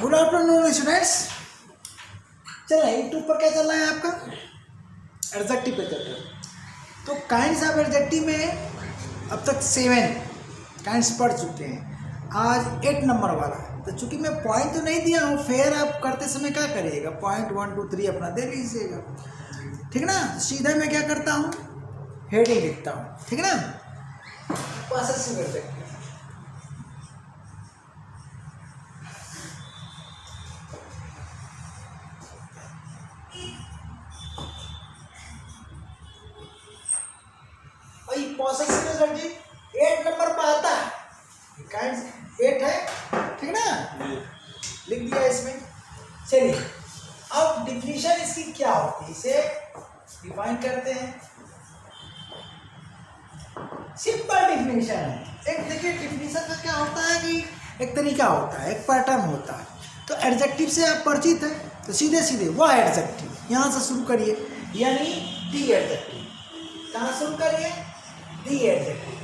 Good afternoon students. चल रहा है यूट्यूब पर क्या चल रहा है आपका एडजेक्टिव पे चल रहा है। तो काइंड्स ऑफ एडजेक्टिव में अब तक 7 काइंड्स पढ़ चुके हैं, आज 8 नंबर वाला। तो चूंकि मैं पॉइंट तो नहीं दिया हूँ, फिर आप करते समय क्या करिएगा, पॉइंट 1 2 3 अपना दे लीजिएगा, ठीक ना। तो सीधा मैं क्या करता हूँ, हेडिंग लिखता हूँ, ठीक ना। Possessive adjective, possessive adjective 8 number पर आता है, काइंड्स 8 है, ठीक ना, लिख दिया इसमें। चलिए अब डिफिनीशन इसकी क्या होती है, इसे डिफाइन करते हैं। सिंपल डिफिनीशन है। एक देखिए डिफिनीशन का क्या होता है कि एक तरीका होता है, एक पैटर्न होता है। तो एडजेक्टिव से आप परिचित हैं, तो सीधे सीधे वह एडजेक्टिव यहाँ से शुरू करिए, यानी दी एडजेक्टिव। कहाँ शुरू करिए, दी एडजेक्टिव।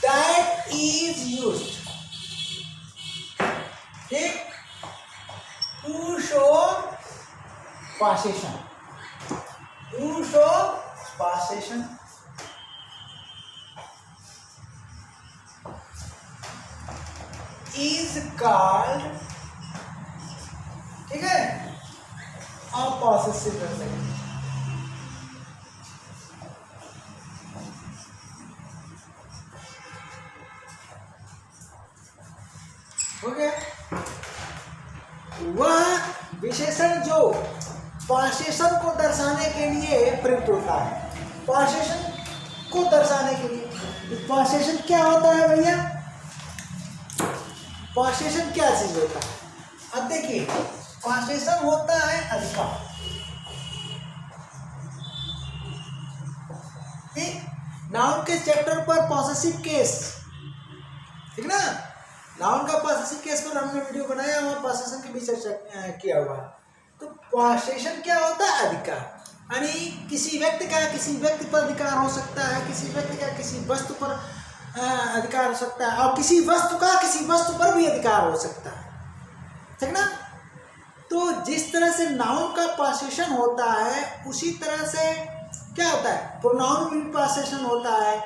That is used, ठीक, to show possession, to show possession, is called, ठीक है, a possessive adjective। हो गया। वह विशेषण जो पॉसेशन को दर्शाने के लिए प्रयुक्त होता है। पॉसेशन को दर्शाने के लिए, पॉसेशन क्या होता है भैया, पॉसेशन क्या चीज होता है। अब देखिए पॉसेशन होता है अधिकार, ठीक। नाउन के चैप्टर पर पॉसेसिव केस, ठीक ना, नाउन का पॉसेसिव केस पर हमने वीडियो बनाया हुआ, पॉसेशन के बीच चर्चा किया हुआ। तो पॉसेशन क्या होता है, अधिकार, यानी किसी व्यक्ति का किसी व्यक्ति पर अधिकार हो सकता है, किसी व्यक्ति का किसी वस्तु पर अधिकार हो सकता है, और किसी वस्तु का किसी वस्तु पर भी अधिकार हो सकता है, ठीक ना। तो जिस तरह से नाउन का पॉसेशन होता है, उसी तरह से क्या होता है, प्रोनाउन में भी पॉसेशन होता है,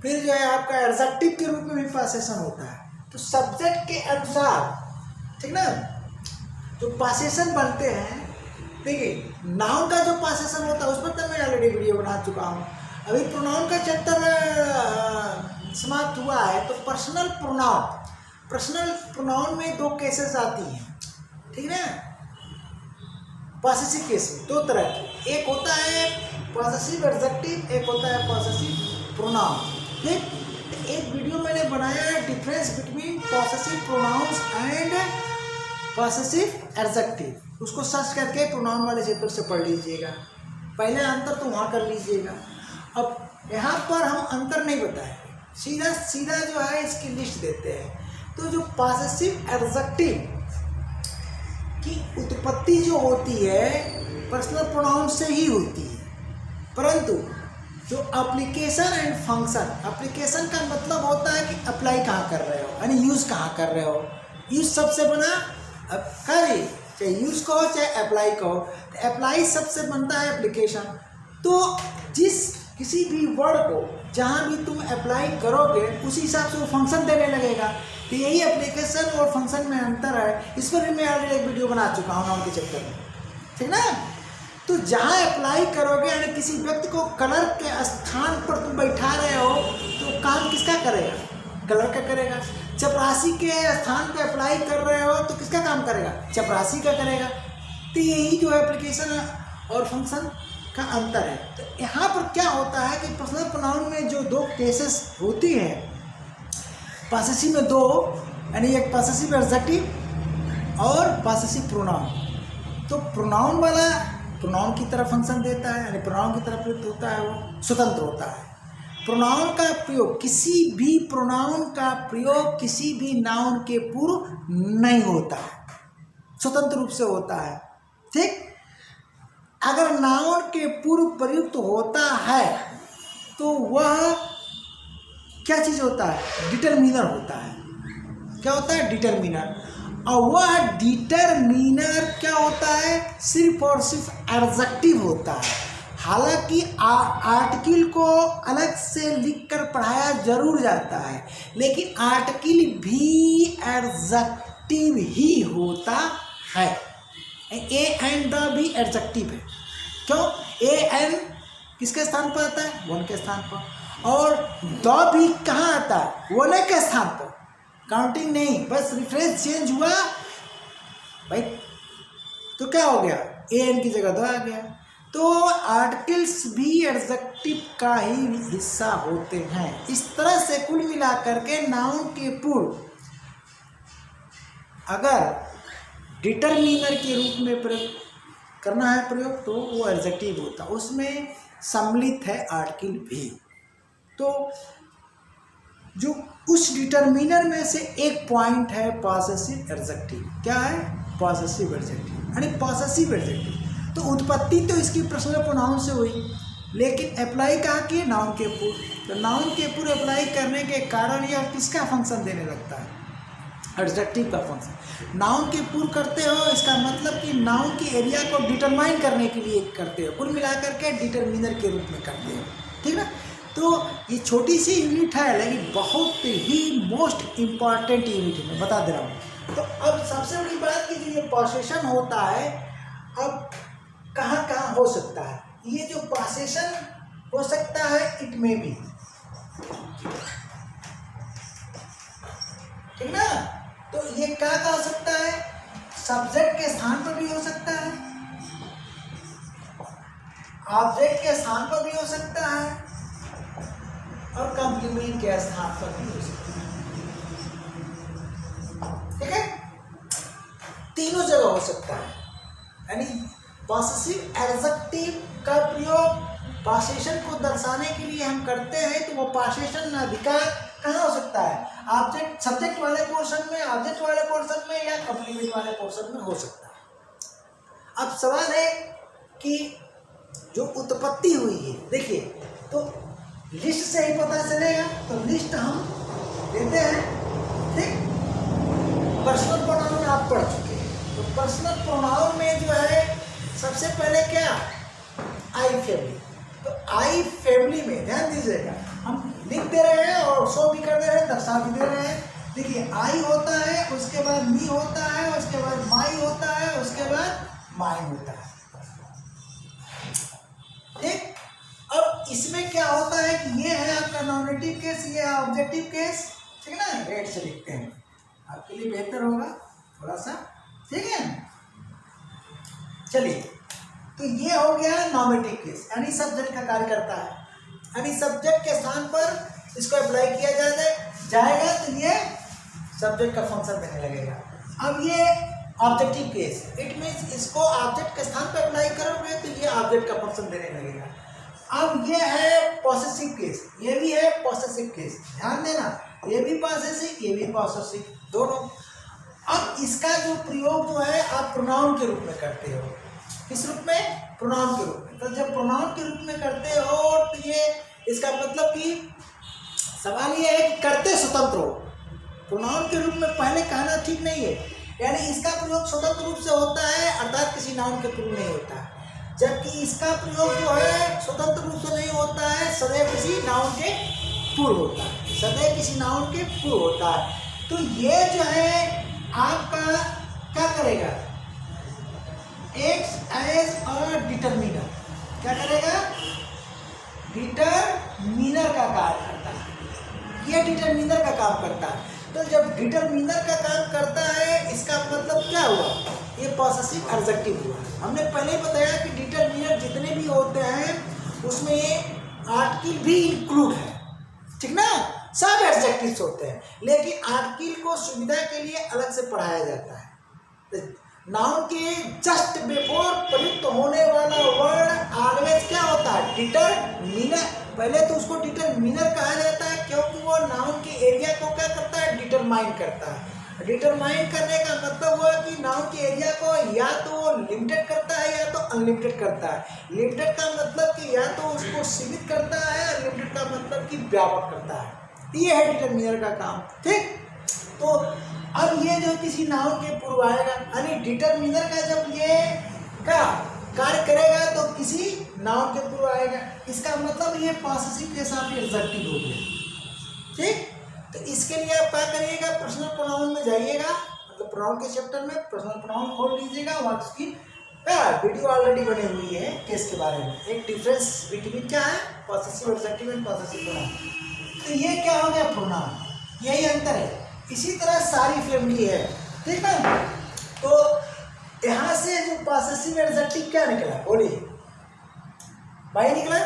फिर जो है आपका एडजेक्टिव के रूप में भी पॉसेशन होता है। तो सब्जेक्ट के अनुसार, ठीक ना, जो पॉसेशन बनते हैं, देखिए नाउन का जो पॉसेशन होता है उस पर तो मैं ऑलरेडी वीडियो बना चुका हूँ। अभी प्रोनाउन का चैप्टर समाप्त हुआ है। तो पर्सनल प्रोनाउन में 2 केसेस आती हैं, ठीक है ना। पॉसेसिव केस में 2 तरह के, एक होता है पॉसेसिव एडजेक्टिव, एक होता है पॉसेसिव प्रोनाउन, ठीक। एक वीडियो मैंने बनाया है, difference between possessive pronouns and possessive adjective, उसको सर्च करके प्रोनाउन वाले चैप्टर से पढ़ लीजिएगा। पहले अंतर तो वहाँ कर लीजिएगा। अब यहाँ पर हम अंतर नहीं बताएंगे, सीधा सीधा जो है इसकी लिस्ट देते हैं। तो जो पॉसेसिव एडजेक्टिव की उत्पत्ति जो होती है पर्सनल प्रोनाउन से ही होती है, परंतु जो एप्लीकेशन एंड फंक्शन, एप्लीकेशन का मतलब होता है कि अप्लाई कहाँ कर रहे हो, यानी यूज़ कहाँ कर रहे हो। यूज़ सबसे बना करिए, चाहे यूज़ कहो चाहे अप्लाई कहो, तो अप्लाई सबसे बनता है एप्लीकेशन। तो जिस किसी भी वर्ड को जहाँ भी तुम अप्लाई करोगे उसी हिसाब से वो फंक्शन देने लगेगा। तो यही एप्लीकेशन और फंक्शन में अंतर है। इस पर भी मैं ऑलरेडी एक वीडियो बना चुका हूँ नाउन के चैप्टर में, ठीक ना। तो जहाँ अप्लाई करोगे, यानी किसी व्यक्ति को कलर के स्थान पर तुम बैठा रहे हो, तो काम किसका करेगा, कलर का करेगा। चपरासी के स्थान पे अप्लाई कर रहे हो तो किसका काम करेगा, चपरासी का करेगा। तो यही जो एप्लीकेशन और फंक्शन का अंतर है। तो यहाँ पर क्या होता है कि पर्सनल प्रोनाउन में जो 2 केसेस होती हैं, पॉसेसिव में 2, यानी एक पॉसेसिव एडजेक्टिव और पॉसेसिव प्रोनाउन। तो प्रोनाउन वाला प्रोनाउन की तरह फंक्शन देता है, यानी प्रोनाउन की तरह प्रयुक्त होता है, वो स्वतंत्र होता है। प्रोनाउन का प्रयोग, किसी भी प्रोनाउन का प्रयोग किसी भी नाउन के पूर्व नहीं होता है, स्वतंत्र रूप से होता है, ठीक। अगर नाउन के पूर्व प्रयुक्त होता है तो वह क्या चीज़ होता है? डिटरमिनर होता है। क्या होता है? डिटरमिनर। और वह डिटरमिनर क्या होता है? सिर्फ और सिर्फ एडजेक्टिव होता है। हालांकि आर्टिकल को अलग से लिखकर पढ़ाया जरूर जाता है, लेकिन आर्टिकल भी एडजेक्टिव ही होता है। ए एंड द भी एडजेक्टिव है। क्यों? ए एन किसके स्थान पर आता है? वन के स्थान पर। और द भी कहाँ आता है? वन के स्थान पर। काउंटिंग नहीं, बस रेफरेंस चेंज हुआ भाई, तो क्या हो गया? ए एन की जगह द आ गया। तो आर्टिकल्स भी एडजेक्टिव का ही हिस्सा होते हैं। इस तरह से कुल मिलाकर के नाउन के पूर्व अगर डिटरमिनर के रूप में प्रयोग करना है प्रयोग, तो वो एडजेक्टिव होता है, उसमें सम्मिलित है आर्टिकल भी। तो जो उस डिटरमिनर में से एक पॉइंट है पॉसेसिव एडजेक्टिव। क्या है? पॉसेसिव एडजेक्टिव, यानी पॉसेसिव एडजेक्टिव। तो उत्पत्ति तो इसकी पर्सनल प्रोनाउन से हुई, लेकिन अप्लाई कहाँ की? नाउन के पूर्व। तो नाउन के पूर्व अप्लाई करने के कारण यह किसका फंक्शन देने लगता है? एडजेक्टिव का फंक्शन। नाउन के पूर्व करते हो, इसका मतलब कि नाउन की एरिया को डिटरमाइन करने के लिए करते हो, कुल मिलाकर के डिटरमिनर के रूप में करते हो। ठीक है? तो ये छोटी सी यूनिट है, लेकिन बहुत ही मोस्ट इम्पॉर्टेंट यूनिट है, मैं बता दे रहा हूँ। तो अब सबसे बड़ी बात कि जो ये पॉसेशन होता है, अब कहाँ कहाँ हो सकता है? ये जो पॉसेशन हो सकता है, इट में भी, ठीक ना? तो ये क्या हो सकता है? सब्जेक्ट के स्थान पर भी हो सकता है, ऑब्जेक्ट के स्थान पर भी हो सकता है, और कंप्लीमेंट के स्थान पर भी हो सकता है। ठीक है? तीनों जगह हो सकता है। यानी पॉसेसिव एडजेक्टिव का प्रयोग पॉसेशन को दर्शाने के लिए हम करते हैं, तो वो पॉसेशन अधिकार कहाँ हो सकता है? ऑब्जेक्ट सब्जेक्ट वाले पोर्शन में, ऑब्जेक्ट वाले पोर्शन में, या कंप्लीमेंट वाले पोर्शन में हो सकता है। अब सवाल है कि जो उत्पत्ति हुई है, देखिए, तो लिस्ट से ही पता चलेगा। तो लिस्ट हम देते हैं, ठीक? पर्सनल प्रोनाउन आप पढ़ चुके हैं। तो पर्सनल प्रोनाउन में जो है सबसे पहले क्या? आई फैमिली। तो आई फैमिली में ध्यान दीजिएगा, हम लिख दे रहे हैं और शो भी कर दे रहे हैं, दर्शा भी दे रहे हैं। देखिए, आई होता है, उसके बाद मी होता है, उसके बाद माई होता है, उसके बाद माइन होता है। ठीक? अब इसमें क्या होता है कि ये है आपका नॉमिनेटिव केस, ये है ऑब्जेक्टिव केस। ठीक है ना? रेड से लिखते हैं, आपके लिए बेहतर होगा थोड़ा सा। ठीक है? चलिए, तो ये हो गया नॉमिनेटिव केस, यानी सब्जेक्ट का कार्य करता है, यानी सब्जेक्ट के स्थान पर इसको अप्लाई किया जाएगा, तो ये सब्जेक्ट का फंक्शन देने लगेगा। अब ये ऑब्जेक्टिव केस, इट मीन्स इसको ऑब्जेक्ट के स्थान पर अप्लाई करोगे तो ये ऑब्जेक्ट का फंक्शन देने लगेगा। अब ये है पॉसेसिव केस, ये भी है पॉसेसिव केस, ध्यान देना, ये भी पॉसेसिव, ये भी पॉसेसिव, दोनों। अब इसका जो प्रयोग जो है आप प्रोनाउन के रूप में करते हो। किस रूप में? प्रोनाउन के रूप में। तो जब प्रोनाउन के रूप में करते हो, तो ये इसका मतलब कि सवाल ये है कि करते स्वतंत्र हो। प्रोनाउन के रूप में पहले कहना ठीक नहीं है, यानी इसका प्रयोग स्वतंत्र रूप से होता है, अर्थात किसी नाउन के पूर्व नहीं होता है। जबकि इसका प्रयोग जो है स्वतंत्र रूप से नहीं होता है, सदैव किसी नाउन के पूर्व होता है, सदैव किसी नाउन के पूर्व होता है। तो ये जो है आपका क्या करेगा? Act as a determiner. क्या करेगा? डिटरमिनर का कार्य करता है, ये डिटरमिनर का काम करता है। तो जब डिटरमिनर का काम करता है, इसका मतलब क्या हुआ? ये पॉसेसिव एडजेक्टिव हुआ। हमने पहले ही बताया कि डिटरमिनर जितने भी होते हैं उसमें ये आर्टिकल भी इंक्लूड है, ठीक ना? सब एडजेक्टिव्स होते हैं, लेकिन आर्टिकल को सुविधा के लिए अलग से पढ़ाया जाता है। नाउन के जस्ट बिफोर प्रयुक्त होने वाला वर्ड ऑलवेज क्या होता है? डिटरमिनर। पहले तो उसको डिटरमिनर कहा जाता है, क्योंकि वो नाउन के एरिया को क्या करता है? डिटरमाइन करता है। डिटरमाइन करने का मतलब हुआ कि नाउन के एरिया को या तो लिमिटेड करता है या तो अनलिमिटेड करता है। लिमिटेड का मतलब कि या तो उसको सीमित करता है, लिमिटेड का मतलब कि व्यापक करता है। ये है डिटरमिनर का काम। ठीक, तो अब ये जो किसी नाउन के पूर्व आएगा, यानी डिटरमिनर का जब ये का कार्य करेगा तो किसी नाउन के पूर्व आएगा। इसका मतलब ये पॉसेसिव के साथ एडजेक्टिव हो गया। ठीक, तो इसके लिए आप क्या करिएगा, पर्सनल प्रोनाउन में जाइएगा, मतलब प्रोनाउन के चैप्टर में पर्सनल प्रोनाउन खोल लीजिएगा। वहाँ उसकी वीडियो ऑलरेडी बनी हुई है केस के बारे में। एक डिफरेंस बिटवीन क्या है, possessive adjective and possessive pronoun. तो ये क्या हो गया, प्रोनाउन, यही अंतर है। इसी तरह सारी फैमिली है। ठीक है, तो यहाँ से जो पॉसेसिव एडजेक्टिव क्या निकला, बोलिए, माई निकला,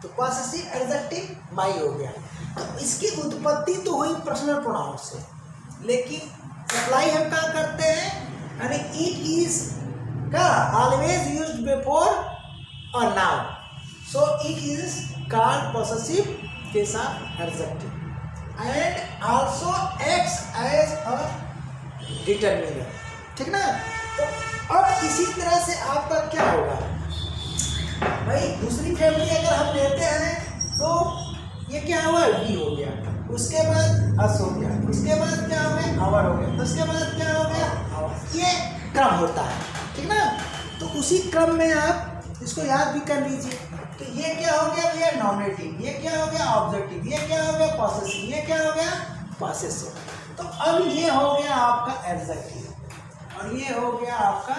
तो पॉसेसिव एडजेक्टिव माई हो गया। तो इसकी उत्पत्ति तो हुई पर्सनल प्रोनाउन से, लेकिन अप्लाई हम क्या करते हैं, यानी इट इज का always used before a noun, so it is called possessive के साथ adjective and also acts as a determiner. ठीक ना, तो अब इसी तरह से आपका क्या होगा भाई, दूसरी फैमिली अगर हम लेते हैं तो ये क्या हुआ, वी हो गया, उसके बाद अस हो गया, उसके बाद क्या हो गया, आवर हो गया, उसके बाद क्या हो गया, आवर। ये क्रम होता है। ठीक ना, तो उसी क्रम में आप इसको याद भी कर लीजिए। तो ये क्या हो गया भैया, नॉमिनेटिव, ये क्या हो गया, ऑब्जेक्टिव, ये क्या हो गया, पॉसेसिव, ये क्या हो गया, पॉसेसिव। तो अब ये हो गया आपका एडजेक्टिव और ये हो गया आपका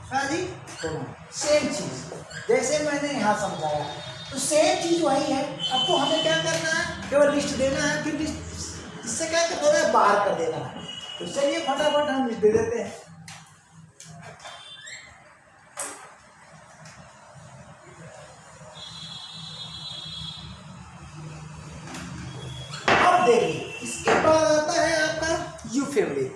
सेम चीज, जैसे मैंने यहाँ समझाया, तो सेम चीज वही है। अब तो हमें क्या करना है, केवल लिस्ट देना है, फिर लिस्ट इससे क्या कर देना है, बाहर कर देना है। तो चलिए फटाफट हम लिस्ट दे देते हैं। अब देखिए, इसके बाद आता है आपका यू फैमिली।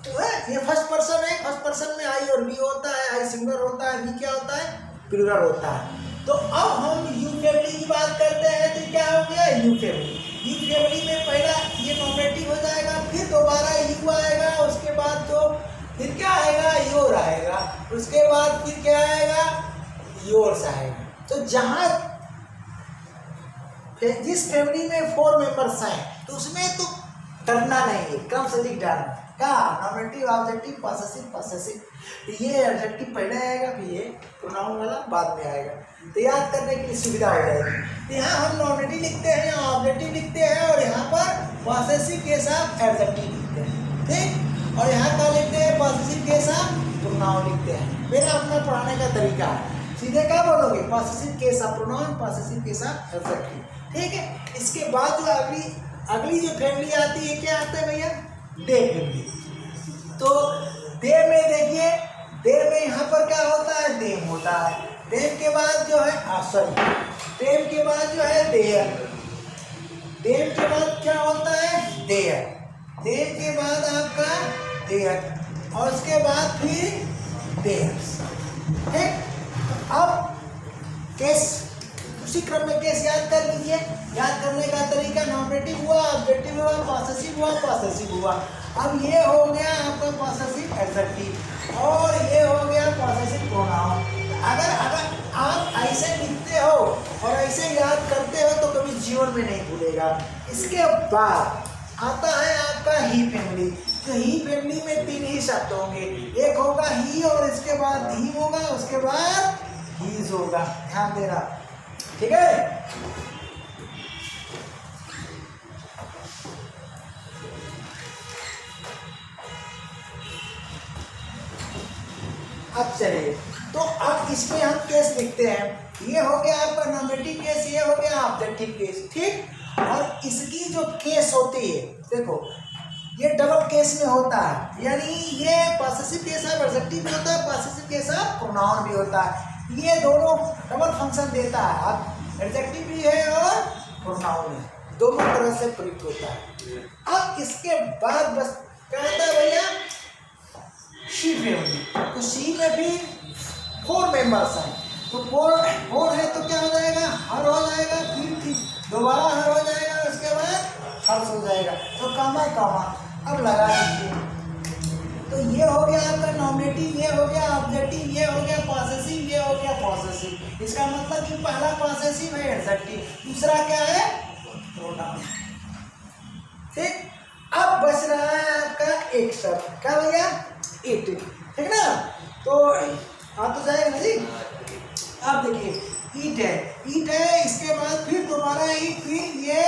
तो ये फर्स्ट पर्सन है, फर्स्ट पर्सन में आई और वी होता है, आई सिंगुलर होता है, वी क्या होता है, प्लूरल होता है। तो अब हम यू फैमिली की बात करते हैं, तो क्या हो गया, यू फैमिली। यू फैमिली में पहला ये नॉमिनेटिव हो जाएगा, फिर दोबारा यू आएगा, उसके बाद तो फिर क्या आएगा, योर आएगा, उसके बाद फिर क्या आएगा, योर्स आएगा। तो जहाँ जिस फैमिली में 4 मेंबर्स हैं तो उसमें तो करना नहीं है, क्रम से लिख डालना क्या, नॉमिनेटिव, ऑब्जेक्टिव, पॉसेसिव, पॉसेसिव। ये एडजेक्टिव पहले आएगा, फिर ये प्रोनाउन वाला बाद में आएगा। तो याद करने के लिए सुविधा हो जाएगी। तो यहाँ हम नॉमिनेटिव लिखते हैं, ऑब्जेक्टिव लिखते हैं, और यहाँ पर पॉसेसिव के साथ एडजेक्टिव लिखते हैं। ठीक, और यहाँ क्या लिखते हैं, पॉसेसिव के साथ प्रोनाउन लिखते हैं। मेरा अपना पढ़ाने का तरीका है, सीधे क्या बोलोगे, पॉसेसिव के साथ प्रोनाउन, पॉसेसिव के साथ एडजेक्टिव। ठीक है, इसके बाद जो अगली जो फैमिली आती है, क्या आता है भैया, दे फैमिली। तो दे में देखिए, दे में यहाँ पर क्या होता है, देम होता है। देम के बाद जो है देम के बाद जो है देयर, देम के बाद क्या होता है, देयर, देम के बाद आपका देयर, और उसके बाद फिर देयर्स। ठीक, अब केस उसी क्रम में केस याद कर लीजिए। याद करने का तरीका, नॉमिनेटिव हुआ, ऑब्जेक्टिव हुआ, पॉसेसिव हुआ, पॉसेसिव हुआ। अब ये हो गया आपका पॉसेसिव एडजेक्टिव और ये हो गया पॉसेसिव प्रोनाउन। अगर आप ऐसे लिखते हो और ऐसे याद करते हो तो कभी जीवन में नहीं भूलेगा। इसके बाद आता है आपका ही फैमिली। तो ही फैमिली में 3 ही शब्द होंगे, एक होगा ही और इसके बाद ही होगा, उसके बाद हीज होगा। ध्यान देना, ठीक है। अब चलिए, तो अब इसमें हम केस लिखते हैं। ये हो गया आपका नॉमिनेटिव केस, ये हो गया ऑब्जेक्टिव केस। ठीक, और इसकी जो केस होती है, देखो ये डबल केस में होता है, यानी ये पॉसेसिव केस है, एडजेक्टिव भी होता है, पॉसेसिव केस है, प्रोनाउन भी होता है। ये दोनों डबल फंक्शन देता है, अब एडजेक्टिव भी है और प्रोनाउन है, दोनों तरह से प्रयुक्त होता है। अब इसके बाद बस क्या होता है भैया, शी फैमिली। तो शी में भी 4 मेंबर्स हैं, तो 4 है तो क्या हो जाएगा, हर हो जाएगा, फिर दोबारा हर हो जाएगा, उसके बाद हर्ष हो जाएगा। तो कामा अब लगा दीजिए। तो ये हो गया आपका नॉमिनेटिव, ये हो गया ऑब्जेक्टिव, ये हो गया पॉसेसिव, ये हो गया पॉसेसिव। इसका मतलब कि पहला पॉसेसिव है एडजेक्टिव, दूसरा क्या है प्रोनाउन। शब्द क्या हो गया, इट, ठीक ना। तो आ तो जाएगा ना जी। अब देखिए ईट है, इसके बाद फिर दोबारा ईट, फिर ये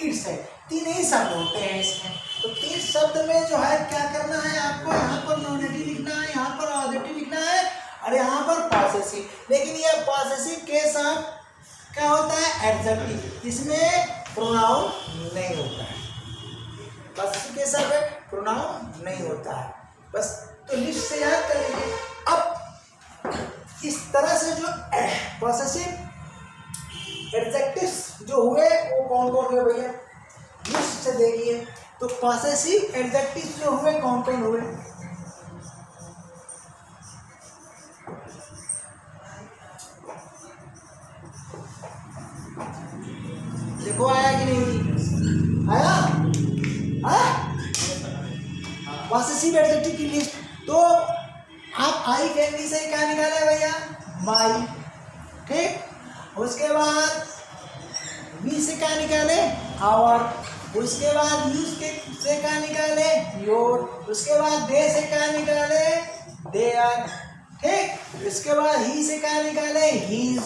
इट्स है, तीन ही शब्द होते हैं इसमें। तो तीन शब्द में जो है क्या करना है आपको, यहाँ पर नॉनेटिव लिखना है, यहाँ पर ऑब्जेक्टिव लिखना है और यहाँ पर पॉसेसिव। लेकिन ये पॉसेसिव के साथ क्या होता है, एडजेक्टिव, इसमें प्रोनाउन नहीं होता है। पॉसेसिव के साथ प्रोनाउन नहीं होता है, बस। तो लिस्ट से याद कर लीजिए। अब इस तरह से जो पॉसेसिव एडजेक्टिव्स जो हुए वो कौन कौन हुए भैया, लिस्ट से देखिए। तो पॉसेसिव एडजेक्टिव्स जो हुए कौन कौन हुए, देखो आया कि नहीं आया, पॉसेसिव एडजेक्टिव की लिस्ट। तो आप आई फैमिली से क्या निकाले भैया, माई, ठीक। उसके बाद वी से क्या निकाले, आवर। उसके बाद यूज के से क्या निकाले, योर। उसके बाद दे से क्या निकाले, देयर, ठीक। उसके बाद ही से क्या निकाले, हीज।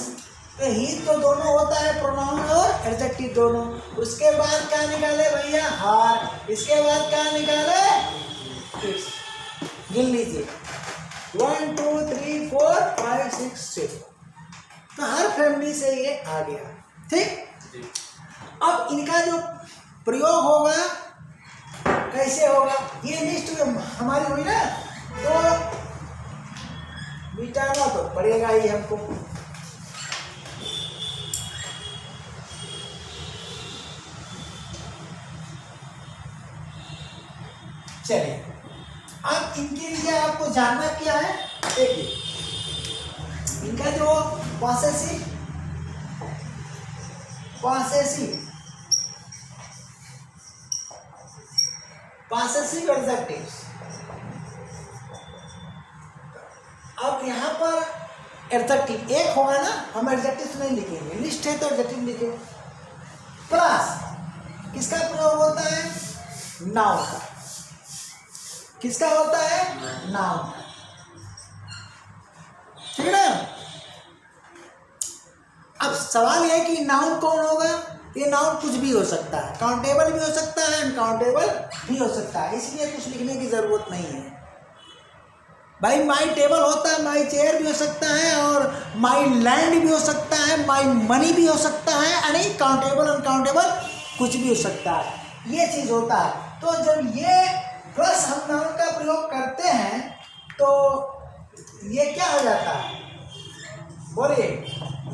तो ही तो दोनों होता है, प्रोनाउन और एडजेक्टिव दोनों। उसके बाद क्या निकाले भैया, हार। इसके बाद क्या निकाले, इट्स। गिन लीजिए, 1 2 3 4 5 6 7। तो हर फैमिली से ये आ गया, ठीक। अब इनका जो प्रयोग होगा कैसे होगा, ये लिस्ट हमारी हुई ना, तो मिटाना तो पड़ेगा ही हमको। चलिए, अब इनके लिए आपको जानना क्या है, देखिए इनका जो पॉसेसिव एडजेक्टिव्स। अब यहाँ पर एडजेक्टिव एक होगा ना, हम एडजेक्टिव नहीं लिखेंगे, लिस्ट है तो एडजेक्टिव लिखेंगे। प्लस किसका प्रयोग होता है, नाउन का। किसका होता है, नाउन, ठीक है ना। अब सवाल यह है कि नाउन कौन होगा, ये नाउन कुछ भी हो सकता है, काउंटेबल भी हो सकता है, अनकाउंटेबल भी हो सकता है, इसलिए कुछ लिखने की जरूरत नहीं है भाई। माई टेबल होता है, माई चेयर भी हो सकता है, और माई लैंड भी हो सकता है, माई मनी भी हो सकता है, यानी काउंटेबल अनकाउंटेबल कुछ भी हो सकता है, ये चीज होता है। तो जब ये प्लस हम नाउन का प्रयोग करते हैं तो ये क्या हो जाता है, बोलिए,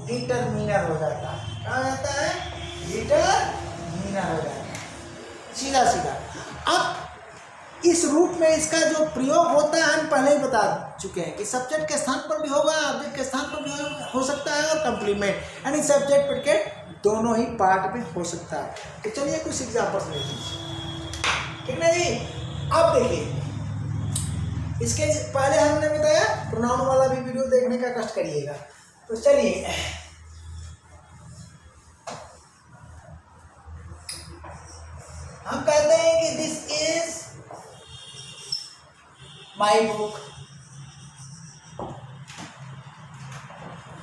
डिटरमिनर हो जाता है। क्या हो जाता है, डिटरमिनर हो जाता है, सीधा सीधा। अब इस रूप में इसका जो प्रयोग होता है हम पहले ही बता चुके हैं कि सब्जेक्ट के स्थान पर भी होगा, ऑब्जेक्ट के स्थान पर भी हो सकता है, और कंप्लीमेंट यानी सब्जेक्ट प्रेडिकेट दोनों ही पार्ट में हो सकता है। तो चलिए कुछ एग्जाम्पल्स ले लीजिए, ठीक ना जी। अब देखिए, इसके पहले हमने बताया प्रोनाउन वाला भी वीडियो देखने का कष्ट करिएगा। तो चलिए हम कहते हैं कि दिस इज माई बुक,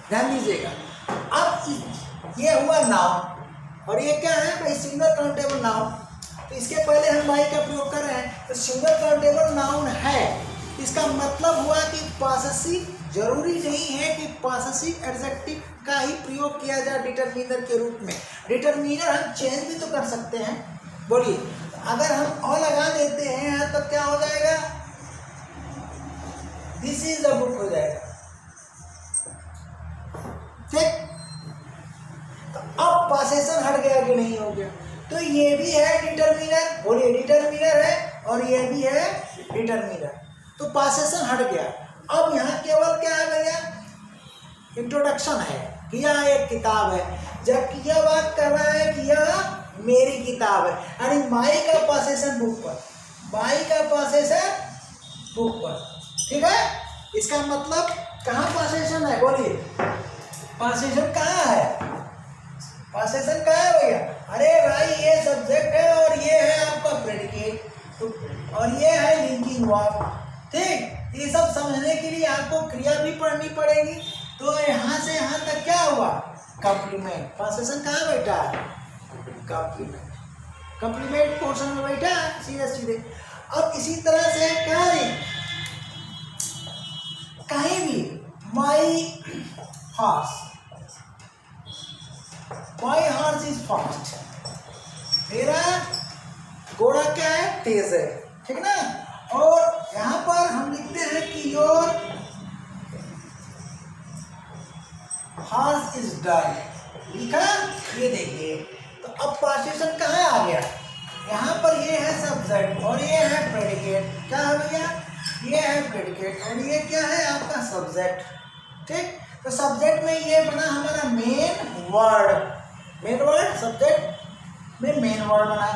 ध्यान दीजिएगा। अब ये हुआ नाउन, और ये क्या है भाई, सिंगल काउंटेबल नाउन। तो इसके पहले हम माई का प्रयोग कर रहे हैं, तो सिंगल काउंटेबल नाउन है, इसका मतलब हुआ कि पॉसेसिव, जरूरी नहीं है कि पॉसेसिव एडजेक्टिव का ही प्रयोग किया जाए डिटरमिनर के रूप में। डिटरमिनर हम चेंज भी तो कर सकते हैं, बोलिए। अगर हम और लगा देते हैं तब क्या हो जाएगा, दिस इज द बुक हो जाएगा, ठीक। तो अब पॉसेशन हट गया कि नहीं हो गया, तो ये भी है डिटरमिनर, बोलिए डिटरमिनर है, और ये भी है डिटरमिनर, तो पॉसेशन हट गया। अब यहाँ केवल क्या है भैया, इंट्रोडक्शन है कि यह एक किताब है, जबकि यह बात कर रहा है कि यह मेरी किताब है, यानी माई का पॉसेशन बुक पर, माई का पॉसेशन बुक पर, ठीक है। इसका मतलब कहाँ पॉसेशन है, बोलिए, पॉसेशन कहाँ है, पॉसेशन कहाँ है भैया, अरे भाई ये सब्जेक्ट है और ये है आपका प्रेडिकेट। तो और ये है लिंकिंग वर्ब। ठीक, ये सब समझने के लिए आपको क्रिया भी पढ़नी पड़ेगी। तो यहाँ से यहाँ तक क्या हुआ, कॉम्प्लीमेंट। पोसेशन कहाँ बैठा है, कॉम्प्लीमेंट, कॉम्प्लीमेंट पोर्शन में बैठा है सीधे सीधे। अब इसी तरह से क्या है, कहीं भी my horse, my horse is fast, मेरा घोड़ा क्या है, तेज है। ठीक ना। और यहां पर हम लिखते हैं कि योर हॉर्स इज डल, लिखा। ये देखिए, तो अब पोजीशन कहाँ आ गया, यहाँ पर ये है सब्जेक्ट और ये है प्रेडिकेट। क्या है भैया, ये है प्रेडिकेट और ये क्या है आपका सब्जेक्ट। ठीक, तो सब्जेक्ट में ये बना हमारा main word, main word subject में मेन वर्ड बना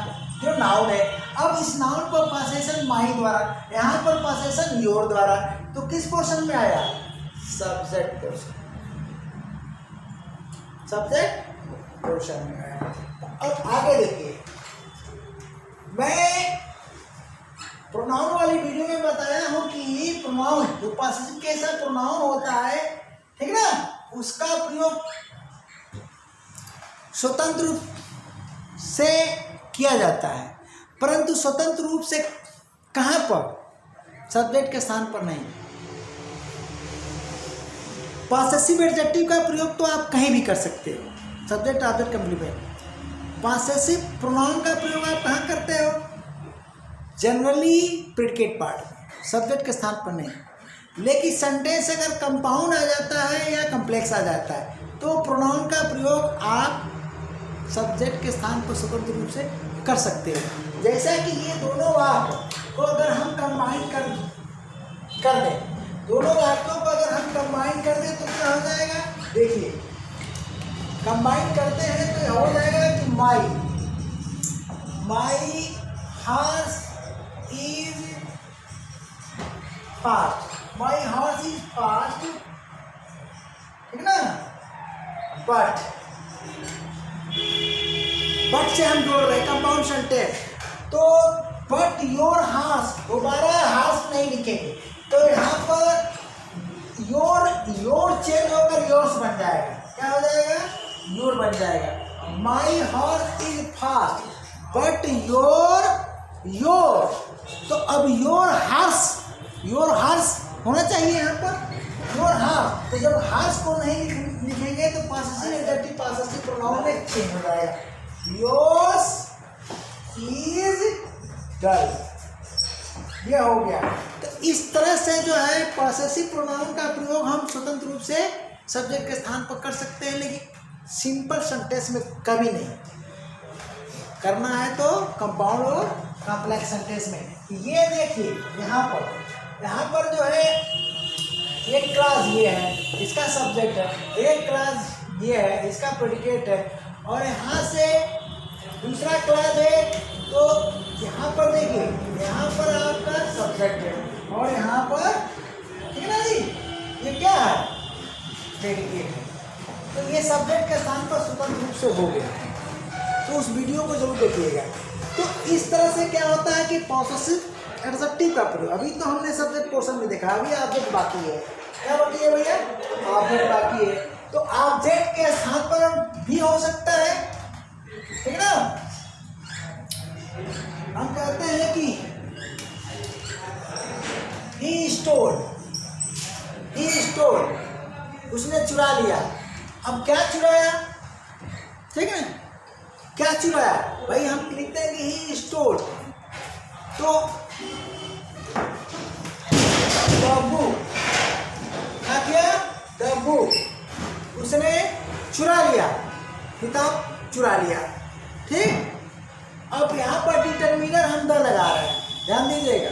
जो नाउन है। अब इस नाउन पर पोसेशन माई द्वारा, यहाँ पर पोसेशन योर द्वारा, तो किस पोर्शन में आया, सब्जेक्ट पोर्शन, सब्जेक्ट पोर्शन में आया। अब आगे देखिए, मैं प्रोनाउन वाली वीडियो में बताया हूं कि प्रोनाउन जो पॉसेसिव कैसा प्रोनाउन होता है, ठीक ना, उसका प्रयोग स्वतंत्र रूप से किया जाता है, परंतु स्वतंत्र रूप से कहाँ पर, सब्जेक्ट के स्थान पर नहीं। पॉसेसिव एडजेक्टिव का प्रयोग तो आप कहीं भी कर सकते हो, subject object complement. Possessive pronoun का प्रयोग आप कहाँ करते हो, जनरली प्रेडिकेट पार्ट, सब्जेक्ट के स्थान पर नहीं। लेकिन सेंटेंस अगर कंपाउंड आ जाता है या कम्प्लेक्स आ जाता है तो प्रोनाउन का प्रयोग आप सब्जेक्ट के स्थान पर स्वतंत्र रूप से कर सकते हो। जैसा कि ये दोनों वाक्य को अगर हम कंबाइन कर दें, दोनों वाक्यों को अगर हम कंबाइन कर दें तो क्या हो जाएगा, देखिए कंबाइन करते हैं तो हो जाएगा कि my horse is fast, my horse is fast, ठीक ना। बट से हम जोड़ रहे हैं कंपाउंड सेंटेंस, तो बट योर हॉर्स, दोबारा हॉर्स नहीं लिखेंगे, तो यहाँ पर योर चेंज होकर योर्स बन जाएगा। क्या हो जाएगा, योर बन जाएगा। My horse is fast but your, तो अब योर हॉर्स होना चाहिए यहाँ पर, योर हॉर्स। तो जब हॉर्स को नहीं लिखेंगे तो पॉसेसिव एडजेक्टिव पॉसेसिव प्रोनाउन में चेंज हो जाएगा, योर्स इज डल, ये हो गया। तो इस तरह से जो है पॉसेसिव प्रोनाउन का प्रयोग हम स्वतंत्र रूप से सब्जेक्ट के स्थान पर कर सकते हैं, लेकिन सिंपल सेंटेंस में कभी नहीं करना है, तो कंपाउंड और कॉम्प्लेक्स सेंटेंस में। ये देखिए यहाँ पर जो है एक क्लास ये है, इसका सब्जेक्ट है, एक क्लास ये है, इसका प्रेडिकेट है, और यहाँ से दूसरा क्लास है, तो यहाँ पर देखिए यहाँ पर आपका सब्जेक्ट है और यहाँ पर, ठीक है ना जी, ये क्या है, प्रेडिकेट है। तो ये सब्जेक्ट के स्थान पर स्वतंत्र रूप से हो गया, तो उस वीडियो को जरूर देखिएगा। तो इस तरह से क्या होता है कि पॉसेसिव एडजेक्टिव का प्रयोग, अभी तो हमने सब्जेक्ट पोर्शन में देखा, अभी ऑब्जेक्ट बाकी है। क्या बाकी है भैया, ऑब्जेक्ट बाकी है। तो ऑब्जेक्ट के स्थान पर भी हो सकता है, ठीक है ना। हम कहते हैं कि he stole, उसने चुरा लिया। अब क्या चुराया, ठीक है, क्या चुराया भाई, हम लिखते हैं कि he stole, तो the book, क्या किया, the book, उसने चुरा लिया, किताब चुरा लिया। ठीक, अब यहाँ पर डिटरमिनर हम द लगा रहे हैं, ध्यान दीजिएगा।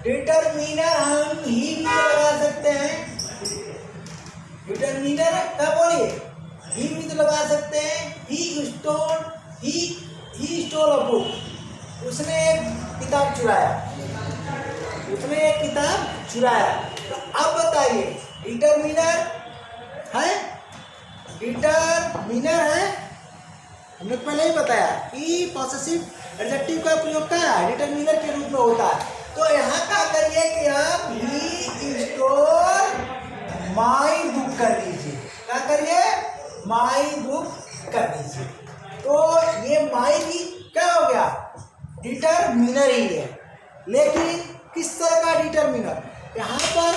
डिटरमिनर हम ही भी तो लगा सकते हैं, डिटरमिनर क्या बोलिए, ही भी तो लगा सकते हैं। ही स्टोल अ बुक, उसने एक किताब चुराया, उसने एक किताब चुराया। तो अब बताइए डिटरमिनर है, डिटरमिनर है, हमने पहले ही बताया कि पॉसेसिव एडजेक्टिव का प्रयोग क्या है, डिटरमिनर के रूप में होता है। तो यहाँ क्या करिए कि आप ही इंस्टॉल माई बुक कर दीजिए, क्या करिए, माई बुक कर दीजिए। तो ये माई भी क्या हो गया, डिटरमिनर ही है, लेकिन किस तरह का डिटरमिनर, यहाँ पर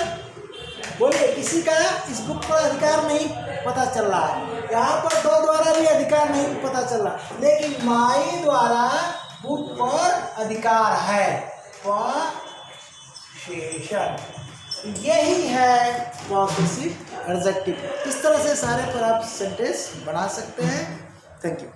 बोलिए किसी का इस बुक पर अधिकार नहीं पता चल रहा है, यहाँ पर दो द्वारा भी अधिकार नहीं पता चल रहा, लेकिन माई द्वारा बुक पर अधिकार है, पोसेशन। यही है पॉसेसिव एडजेक्टिव। इस तरह से सारे पर आप सेंटेंस बना सकते हैं। Thank you.